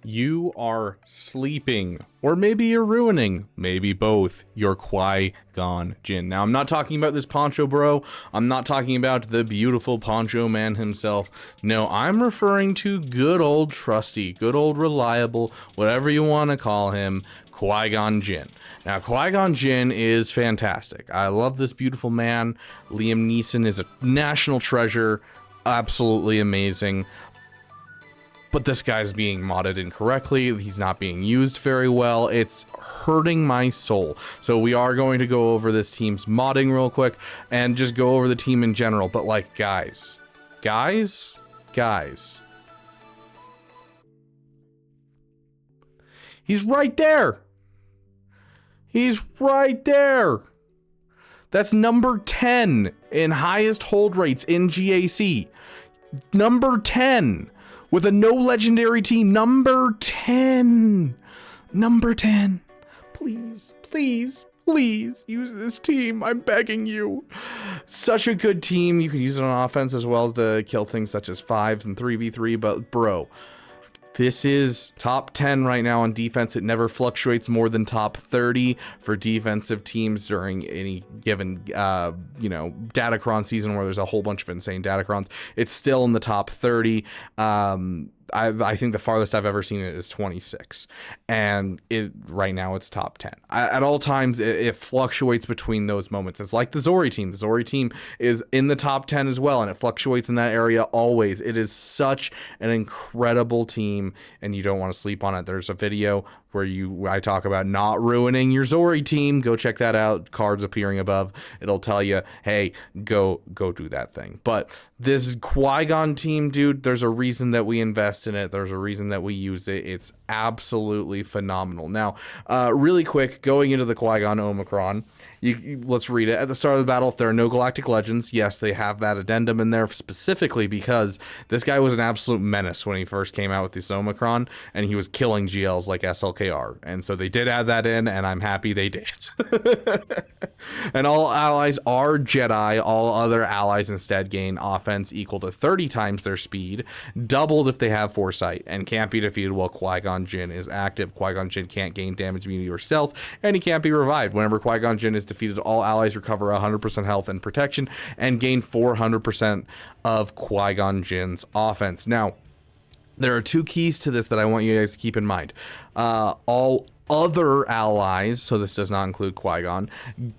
You are sleeping, or maybe you're ruining, maybe both, your Qui-Gon Jinn. Now, I'm not talking about this Poncho Bro. I'm not talking about the beautiful Poncho Man himself. No, I'm referring to good old trusty, good old reliable, whatever you want to call him, Qui-Gon Jinn. Now, Qui-Gon Jinn is fantastic. I love this beautiful man. Liam Neeson is a national treasure. Absolutely amazing. But this guy's being modded incorrectly. He's not being used very well. It's hurting my soul. So we are going to go over this team's modding real quick and just go over the team in general. But like, guys. He's right there. He's right there. That's number 10 in highest hold rates in GAC. Number 10. With a no legendary team, number 10. Number 10. Please, please, please use this team. I'm begging you. Such a good team. You can use it on offense as well to kill things such as 5s and 3v3. But bro, this is top 10 right now on defense. It never fluctuates more than top 30 for defensive teams during any given, Datacron season where there's a whole bunch of insane Datacrons. It's still in the top 30. I think the farthest I've ever seen it is 26, and right now it's top 10. At all times, it fluctuates between those moments. It's like the Zori team. The Zori team is in the top 10 as well, and it fluctuates in that area always. It is such an incredible team, and you don't want to sleep on it. There's a video where I talk about not ruining your Zori team. Go check that out. Cards appearing above. It'll tell you, hey, go do that thing. But this Qui-Gon team, dude, there's a reason that we invest in it. There's a reason that we use it. It's absolutely phenomenal. Now, really quick, going into the Quigon Omron, let's read it. At the start of the battle, if there are no galactic legends, yes, they have that addendum in there specifically because this guy was an absolute menace when he first came out with this Omicron, and he was killing GLs like SLKR. And so they did add that in, and I'm happy they did. And all allies are Jedi. All other allies instead gain offense equal to 30 times their speed, doubled if they have foresight, and can't be defeated while Qui-Gon Jinn is active. Qui-Gon Jinn can't gain damage, immunity, or stealth, and he can't be revived. Whenever Qui-Gon Jinn is defeated, all allies recover 100% health and protection and gain 400% of Qui-Gon Jinn's offense. Now, there are two keys to this that I want you guys to keep in mind. All other allies, so this does not include Qui-Gon,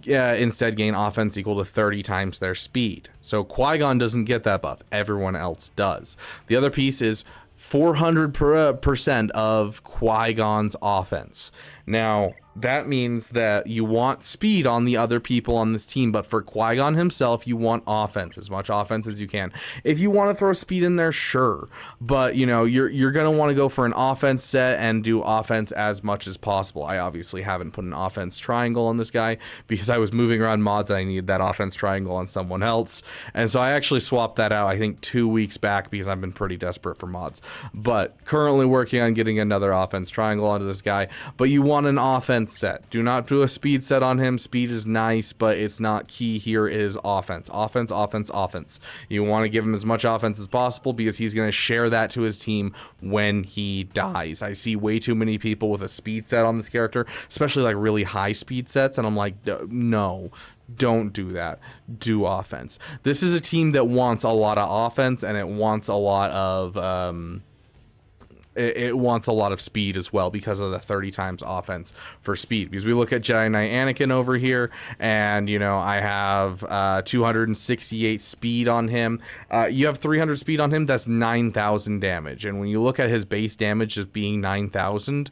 instead gain offense equal to 30 times their speed. So Qui-Gon doesn't get that buff. Everyone else does. The other piece is 400% of Qui-Gon's offense. Now, that means that you want speed on the other people on this team, but for Qui-Gon himself, you want offense, as much offense as you can. If you want to throw speed in there, sure, but you're going to want to go for an offense set and do offense as much as possible. I obviously haven't put an offense triangle on this guy because I was moving around mods and I needed that offense triangle on someone else, and so I actually swapped that out, I think 2 weeks back, because I've been pretty desperate for mods. But currently working on getting another offense triangle onto this guy. But you want an offense set. Do not do a speed set on him. Speed is nice, but it's not key here. It is offense. Offense, offense, offense. You want to give him as much offense as possible because he's going to share that to his team when he dies. I see way too many people with a speed set on this character, especially like really high speed sets, and I'm like, no. Don't do that. Do offense. This is a team that wants a lot of offense, and it wants a lot of it wants a lot of speed as well because of the 30 times offense for speed. Because we look at Jedi Knight Anakin over here, and I have 268 speed on him. You have 300 speed on him. That's 9,000 damage. And when you look at his base damage as being 9,000,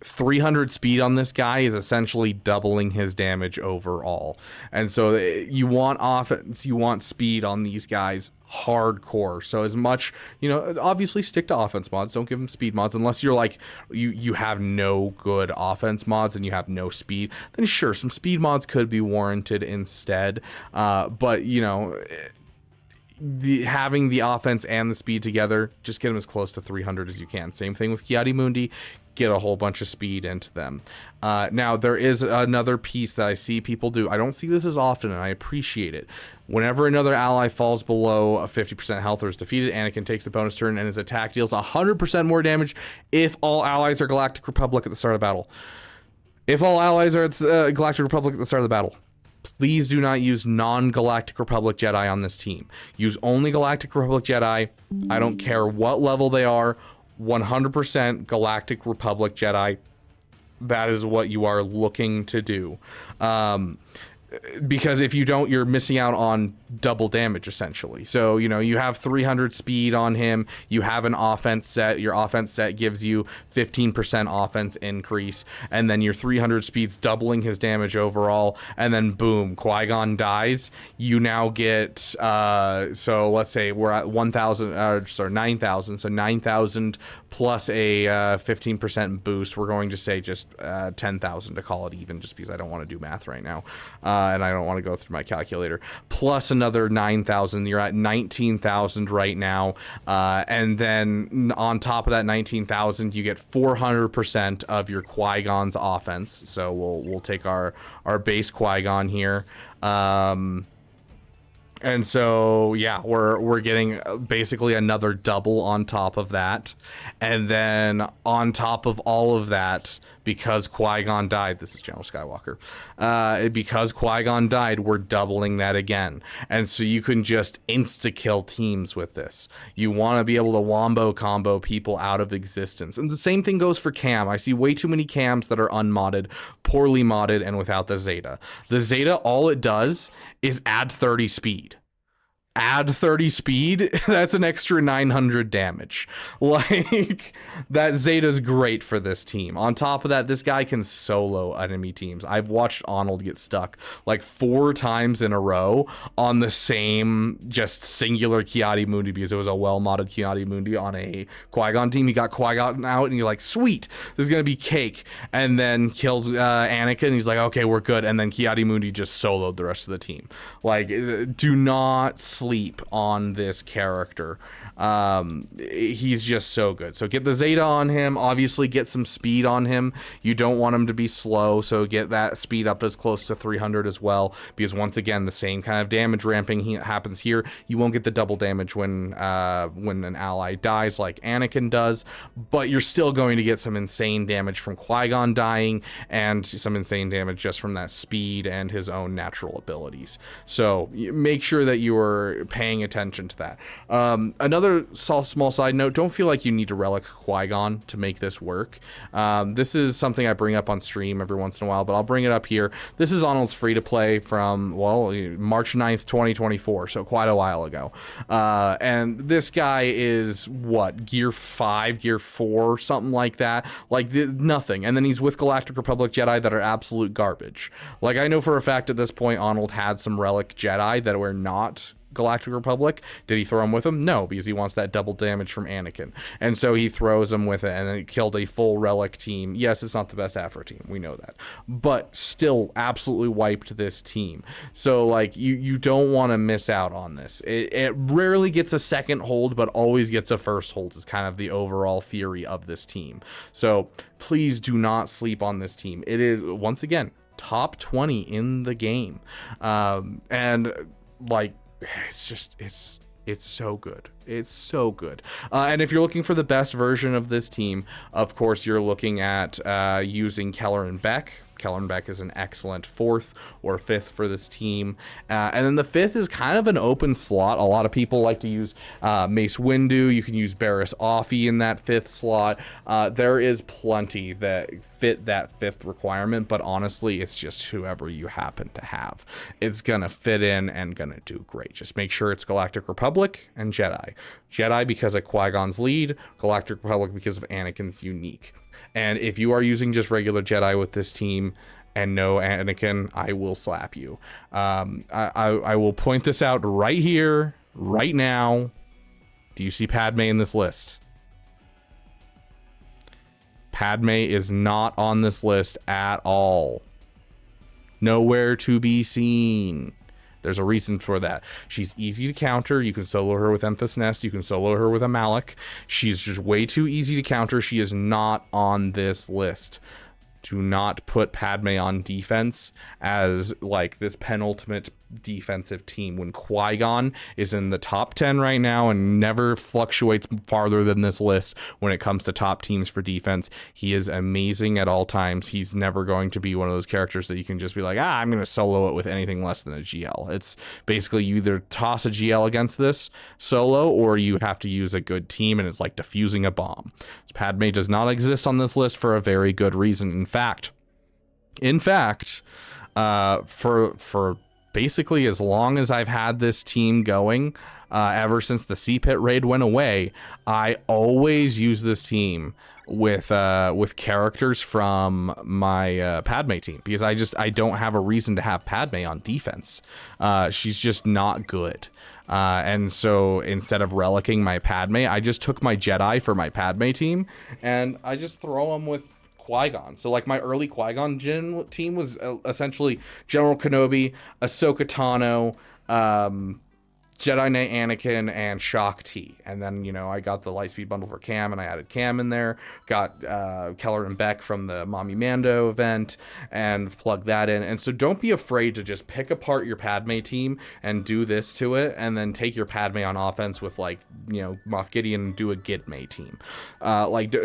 300 speed on this guy is essentially doubling his damage overall. And so you want offense, you want speed on these guys hardcore. So as much, obviously stick to offense mods. Don't give them speed mods unless you're like you have no good offense mods and you have no speed. Then sure, some speed mods could be warranted instead. But having the offense and the speed together, just get them as close to 300 as you can. Same thing with Ki-Adi-Mundi. Get a whole bunch of speed into them. Now, there is another piece that I see people do. I don't see this as often, and I appreciate it. Whenever another ally falls below a 50% health or is defeated, Anakin takes the bonus turn, and his attack deals 100% more damage if all allies are Galactic Republic at the start of the battle. If all allies are Galactic Republic at the start of the battle, please do not use non-Galactic Republic Jedi on this team. Use only Galactic Republic Jedi. I don't care what level they are. 100% Galactic Republic Jedi. That is what you are looking to do. Because if you don't, you're missing out on double damage, essentially. So, you know, you have 300 speed on him. You have an offense set. Your offense set gives you 15% offense increase. And then your 300 speed's doubling his damage overall. And then, boom, Qui-Gon dies. You now get, so let's say we're at 1,000, sorry, 9,000. So 9,000 plus a 15% boost. We're going to say just 10,000 to call it even, just because I don't want to do math right now. And I don't want to go through my calculator, plus another 9,000. You're at 19,000 right now. And then on top of that 19,000, you get 400% of your Qui-Gon's offense. So we'll take our base Qui-Gon here. And so, yeah, we're getting basically another double on top of that. And then on top of all of that, because Qui-Gon died, this is General Skywalker, because Qui-Gon died, we're doubling that again. And so you can just insta-kill teams with this. You want to be able to wombo combo people out of existence. And the same thing goes for Cam. I see way too many Cams that are unmodded, poorly modded, and without the Zeta. The Zeta, all it does is add 30 speed. Add 30 speed, that's an extra 900 damage. Like, that Zeta's great for this team. On top of that, this guy can solo enemy teams. I've watched Arnold get stuck like 4 times in a row on the same just singular Ki-Adi-Mundi, because it was a well-modded Ki-Adi-Mundi on a Qui-Gon team. He got Qui-Gon out, and you're like, sweet, this is gonna be cake. And then killed Anakin. He's like, okay, we're good. And then Ki-Adi-Mundi just soloed the rest of the team. Like, do not sleep on this character. He's just so good. So get the Zeta on him. Obviously get some speed on him. You don't want him to be slow, so get that speed up as close to 300 as well, because once again, the same kind of damage ramping happens here. You won't get the double damage when an ally dies like Anakin does, but you're still going to get some insane damage from Qui-Gon dying, and some insane damage just from that speed and his own natural abilities. So make sure that you are paying attention to that. Another small side note, don't feel like you need to relic Qui-Gon to make this work. This is something I bring up on stream every once in a while, but I'll bring it up here. This is Arnold's free-to-play from, well, March 9th, 2024, so quite a while ago. And this guy is, what, Gear 5, Gear 4, something like that? Like, nothing. And then he's with Galactic Republic Jedi that are absolute garbage. Like, I know for a fact at this point, Arnold had some relic Jedi that were not Galactic Republic. Did he throw him with him? No, because he wants that double damage from Anakin. And so he throws him with it, and it killed a full relic team. Yes, it's not the best Afro team. We know that. But still absolutely wiped this team. So, like, you don't want to miss out on this. It rarely gets a second hold, but always gets a first hold is kind of the overall theory of this team. So please do not sleep on this team. It is, once again, top 20 in the game. And, like, it's so good. It's so good. And if you're looking for the best version of this team, of course, you're looking at using Keller and Beck. Keller and Beck is an excellent 4th or 5th for this team. And then the 5th is kind of an open slot. A lot of people like to use Mace Windu. You can use Barriss Offee in that 5th slot. There is plenty that fit that 5th requirement, but honestly, it's just whoever you happen to have. It's gonna fit in and gonna do great. Just make sure it's Galactic Republic and Jedi. Jedi because of Qui-Gon's lead, Galactic Republic because of Anakin's unique. And if you are using just regular Jedi with this team and no Anakin, I will slap you. I will point this out right here, right now. Do you see Padme in this list? Padme is not on this list at all. Nowhere to be seen. There's a reason for that. She's easy to counter. You can solo her with Emphas Nest. You can solo her with a Malik. She's just way too easy to counter. She is not on this list. Do not put Padme on defense as like this penultimate defensive team when Qui-Gon is in the top 10 right now and never fluctuates farther than this list when it comes to top teams for defense. He is amazing at all times. He's never going to be one of those characters that you can just be like, I'm going to solo it with anything less than a GL. It's basically you either toss a GL against this solo or you have to use a good team, and it's like defusing a bomb. Padme does not exist on this list for a very good reason. In fact, for basically as long as I've had this team going, ever since the C-Pit raid went away, I always use this team with characters from my Padme team, because I don't have a reason to have Padme on defense. She's just not good. And so instead of relicking my Padme, I just took my Jedi for my Padme team, and I just throw them with Qui-Gon. So like my early Qui-Gon Jinn team was essentially General Kenobi, Ahsoka Tano, Jedi Knight Anakin, and Shock T. And then, you know, I got the Lightspeed bundle for Cam, and I added Cam in there. Got Keller and Beck from the Mommy Mando event, and plugged that in. And so don't be afraid to just pick apart your Padme team and do this to it, and then take your Padme on offense with, like, you know, Moff Gideon and do a Gidme team.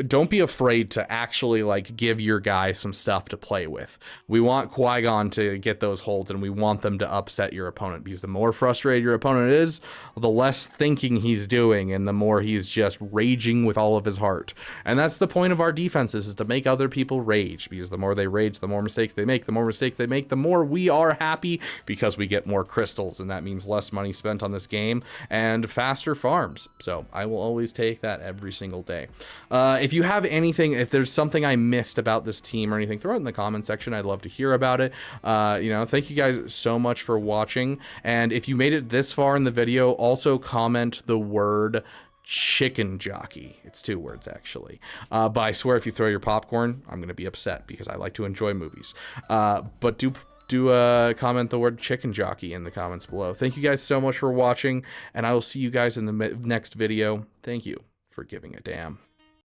Don't be afraid to actually, like, give your guy some stuff to play with. We want Qui-Gon to get those holds, and we want them to upset your opponent, because the more frustrated your opponent is, the less thinking he's doing, and the more he's just raging with all of his heart. And that's the point of our defenses, is to make other people rage, because the more they rage, the more mistakes they make. The more mistakes they make, the more we are happy, because we get more crystals, and that means less money spent on this game and faster farms. So I will always take that every single day. If you have anything, if there's something I missed about this team or anything, throw it in the comment section. I'd love to hear about it. You know, thank you guys so much for watching, and if you made it this far in the video, also comment the word chicken jockey. It's 2 words actually, but I swear if you throw your popcorn, I'm gonna be upset, because I like to enjoy movies. But do comment the word chicken jockey in the comments below. Thank you guys so much for watching, and I will see you guys in the next video. Thank you for giving a damn.